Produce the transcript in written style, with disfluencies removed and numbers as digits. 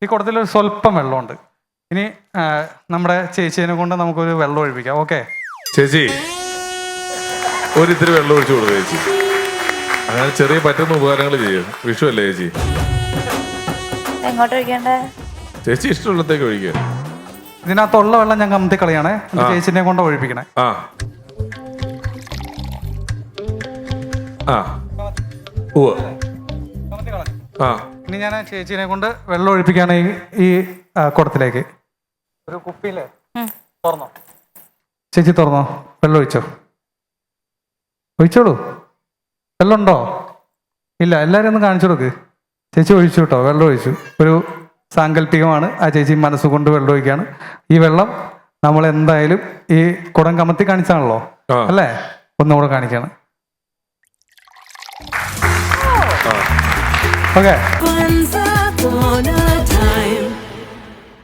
ഈ കുടത്തിൽ ഒരു സ്വല്പം വെള്ളമുണ്ട്. ഇനി നമ്മുടെ ചേച്ചീനെ കൊണ്ട് നമുക്കൊരു വെള്ളം ഒഴിപ്പിക്കാം. ഓക്കെ ചേച്ചി ഒരിത്തിരി വെള്ളം ഒഴിച്ചു കൊടുക്കുക ചേച്ചി. അങ്ങനെ ചെറിയ പറ്റുന്ന ഉപകാരങ്ങൾ ചെയ്യും. വിഷു അല്ലേ ചേച്ചി? എങ്ങോട്ട് ഒഴിക്കണ്ടേ? ചേച്ചി ഇഷ്ടമുള്ളത്തേക്ക് ഒഴിക്കുക. ഇതിനകത്തുള്ള വെള്ളം ഞാൻ കമത്തി കളയാണേ. ചേച്ചിനെ കൊണ്ട് ഒഴിപ്പിക്കണേ. ആ ആ ഉവ്വ് ആ. ഇനി ഞാൻ ചേച്ചീനെ കൊണ്ട് വെള്ളം ഒഴിപ്പിക്കുകയാണ് ഈ കുടത്തിലേക്ക്. ഒരു കുപ്പിയില്ലേ തുറന്നോ ചേച്ചി, തുറന്നോ. വെള്ളം ഒഴിച്ചോ, ഒഴിച്ചോളൂ. വെള്ളം ഉണ്ടോ? ഇല്ല. എല്ലാവരും ഒന്ന് കാണിച്ചു കൊടുക്ക്. ചേച്ചി ഒഴിച്ചു കേട്ടോ, വെള്ളം ഒഴിച്ചു. ഒരു സാങ്കല്പികമാണ്. ആ ചേച്ചി മനസ്സുകൊണ്ട് വെള്ളം ഒഴിക്കുകയാണ്. ഈ വെള്ളം നമ്മൾ എന്തായാലും ഈ കുടം കമത്തി കാണിച്ചാണല്ലോ അല്ലേ, ഒന്നുകൂടെ കാണിക്കാണ്. ഓക്കെ.